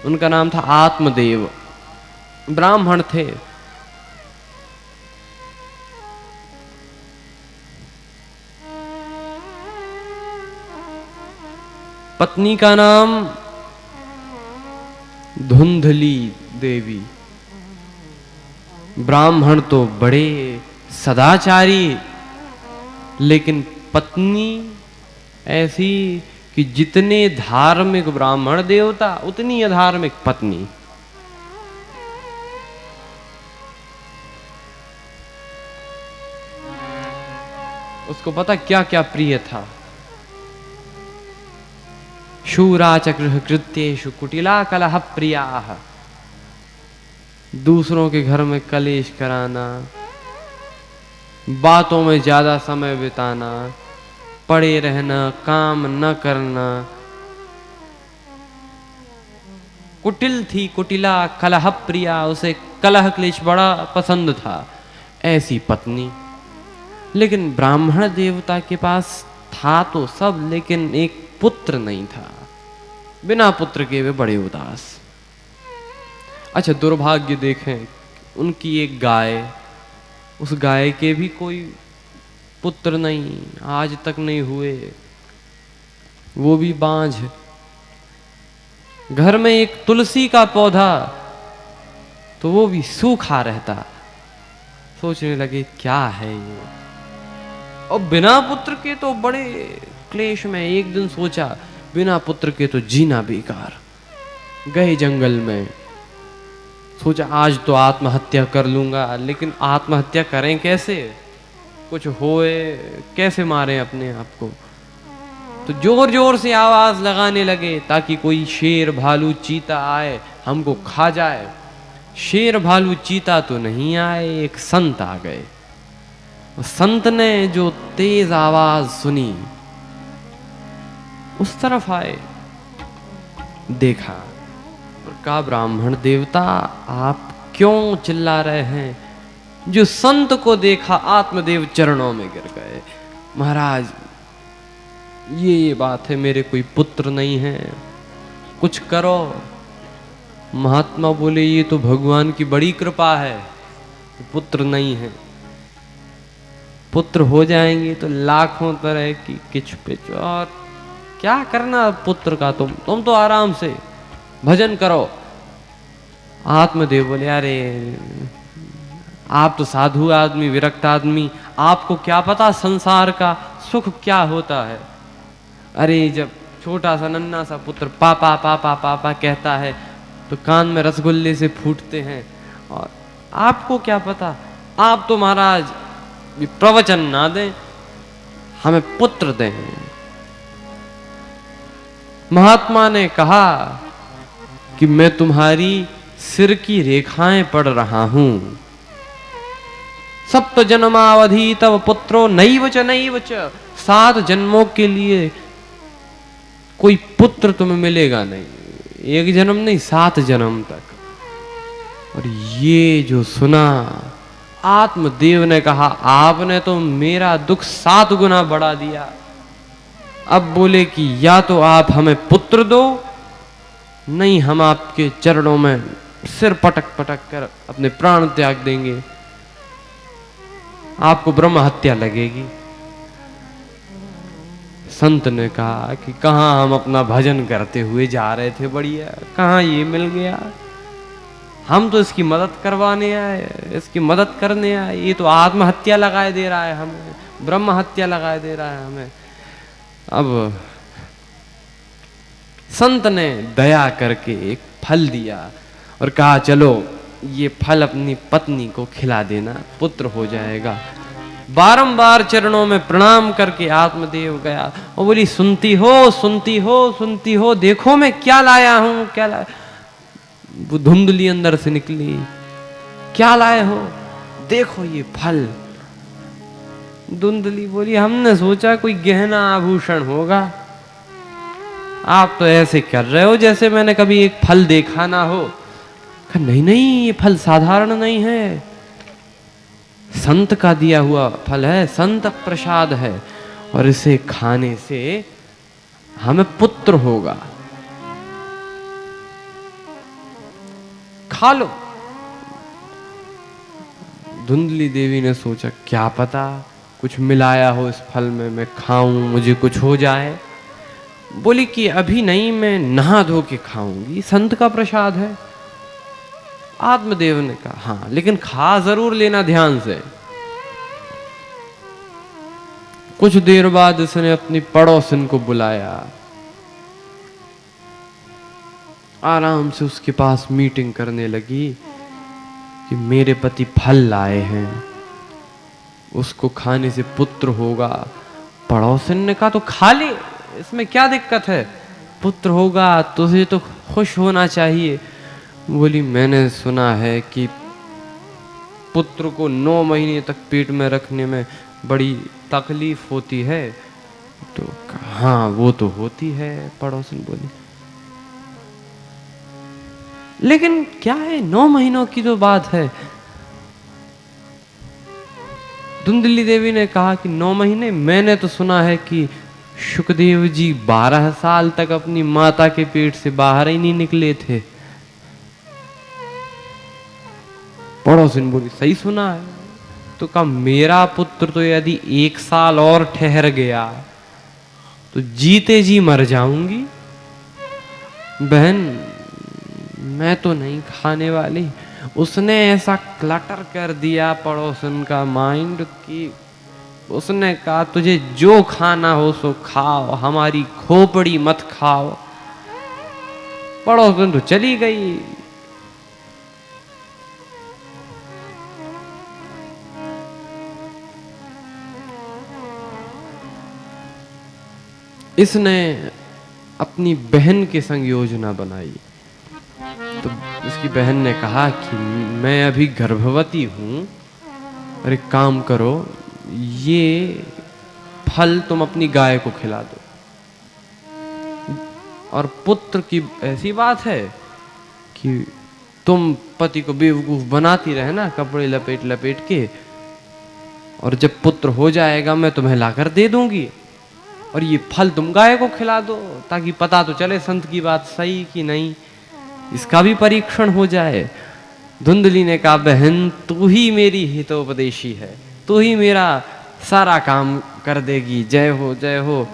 उनका नाम था आत्मदेव, ब्राह्मण थे। पत्नी का नाम धुंधली देवी। ब्राह्मण तो बड़े सदाचारी, लेकिन पत्नी ऐसी कि जितने धार्मिक ब्राह्मण देवता उतनी अधार्मिक पत्नी। उसको पता क्या क्या प्रिय था। शूरा चक्र कृत्येषु कुटिला कलह प्रियाः। दूसरों के घर में कलेश कराना, बातों में ज्यादा समय बिताना, पड़े रहना, काम न करना। कुटिल थी, कुटिला, कलह प्रिया, उसे कलह क्लेश बड़ा पसंद था। ऐसी पत्नी। लेकिन ब्राह्मण देवता के पास था तो सब, लेकिन एक पुत्र नहीं था। बिना पुत्र के वे बड़े उदास। अच्छा, दुर्भाग्य देखें, उनकी एक गाय, उस गाय के भी कोई पुत्र नहीं, आज तक नहीं हुए, वो भी बांझ। घर में एक तुलसी का पौधा, तो वो भी सूखा रहता। सोचने लगे क्या है ये, और बिना पुत्र के तो बड़े क्लेश में। एक दिन सोचा बिना पुत्र के तो जीना बेकार। गए जंगल में, सोचा आज तो आत्महत्या कर लूंगा, लेकिन आत्महत्या करें कैसे, कुछ होए, कैसे मारें अपने आप को। तो जोर जोर से आवाज लगाने लगे ताकि कोई शेर भालू चीता आए हमको खा जाए। शेर भालू चीता तो नहीं आए, एक संत आ गए। संत ने जो तेज आवाज सुनी, उस तरफ आए, देखा और कहा, ब्राह्मण देवता आप क्यों चिल्ला रहे हैं? जो संत को देखा आत्मदेव चरणों में गिर गए। महाराज ये बात है, मेरे कोई पुत्र नहीं है, कुछ करो। महात्मा बोले ये तो भगवान की बड़ी कृपा है, पुत्र नहीं है। पुत्र हो जाएंगे तो लाखों तरह की किच पिच, और क्या करना पुत्र का, तुम तो आराम से भजन करो। आत्मदेव बोले अरे आप तो साधु आदमी, विरक्त आदमी, आपको क्या पता संसार का सुख क्या होता है। अरे जब छोटा सा नन्हा सा पुत्र पापा पापा पापा कहता है तो कान में रसगुल्ले से फूटते हैं, और आपको क्या पता। आप तो महाराज प्रवचन ना दें, हमें पुत्र दें। महात्मा ने कहा कि मैं तुम्हारी सिर की रेखाएं पढ़ रहा हूं। सप्त जन्मावधि तव पुत्रो नैव च। 7 जन्मों के लिए कोई पुत्र तुम्हें मिलेगा नहीं, 1 जन्म नहीं, 7 जन्म तक। और ये जो सुना, आत्मदेव ने कहा आपने तो मेरा दुख 7 गुना बढ़ा दिया। अब बोले कि या तो आप हमें पुत्र दो, नहीं हम आपके चरणों में सिर पटक पटक कर अपने प्राण त्याग देंगे, आपको ब्रह्म हत्या लगेगी। संत ने कहा कि कहां हम अपना भजन करते हुए जा रहे थे, बढ़िया, कहां ये मिल गया। हम तो इसकी मदद करवाने आए, इसकी मदद करने आए, ये तो आत्महत्या लगाए दे रहा है हमें, ब्रह्म हत्या लगाए दे रहा है हमें। अब संत ने दया करके एक फल दिया और कहा चलो ये फल अपनी पत्नी को खिला देना, पुत्र हो जाएगा। बारंबार चरणों में प्रणाम करके आत्मदेव गया और बोली सुनती हो सुनती हो सुनती हो, देखो मैं क्या लाया हूं, क्या लाया। वो धुंधली अंदर से निकली, क्या लाए हो, देखो ये फल। धुंधली बोली हमने सोचा कोई गहना आभूषण होगा, आप तो ऐसे कर रहे हो जैसे मैंने कभी एक फल देखा ना हो। नहीं नहीं, ये फल साधारण नहीं है, संत का दिया हुआ फल है, संत प्रसाद है, और इसे खाने से हमें पुत्र होगा। खा लो। धुंधली देवी ने सोचा क्या पता कुछ मिलाया हो इस फल में, मैं खाऊं मुझे कुछ हो जाए। बोली कि अभी नहीं, मैं नहा धो के खाऊंगी, संत का प्रसाद है। आत्मदेव ने कहा हाँ, लेकिन खा जरूर लेना ध्यान से। कुछ देर बाद उसने अपनी पड़ोसन को बुलाया, आराम से उसके पास मीटिंग करने लगी कि मेरे पति फल लाए हैं, उसको खाने से पुत्र होगा। पड़ोसन ने कहा तो खा ले, इसमें क्या दिक्कत है, पुत्र होगा तुझे तो खुश होना चाहिए। बोली मैंने सुना है कि पुत्र को 9 महीने तक पेट में रखने में बड़ी तकलीफ होती है। तो हाँ वो तो होती है, पड़ोसन बोली, लेकिन क्या है 9 महीनों की तो बात है। धुंधली देवी ने कहा कि 9 महीने, मैंने तो सुना है कि शुकदेव जी 12 साल तक अपनी माता के पेट से बाहर ही नहीं निकले थे। पड़ोसन बोली सही सुना है। तो कहा मेरा पुत्र तो यदि 1 साल और ठहर गया तो जीते जी मर जाऊंगी। बहन मैं तो नहीं खाने वाली। उसने ऐसा क्लटर कर दिया पड़ोसन का माइंड कि उसने कहा तुझे जो खाना हो सो खाओ, हमारी खोपड़ी मत खाओ। पड़ोसन तो चली गई। इसने अपनी बहन के संग योजना बनाई। तो इसकी बहन ने कहा कि मैं अभी गर्भवती हूं और एक काम करो, ये फल तुम अपनी गाय को खिला दो। और पुत्र की ऐसी बात है कि तुम पति को बेवकूफ बनाती रहे ना कपड़े लपेट लपेट के, और जब पुत्र हो जाएगा मैं तुम्हें लाकर दे दूंगी और ये फल तुम गाय को खिला दो, ताकि पता तो चले संत की बात सही कि नहीं, इसका भी परीक्षण हो जाए। धुंधली ने कहा बहन तू ही मेरी हितोपदेशी है, तू ही मेरा सारा काम कर देगी, जय हो जय हो।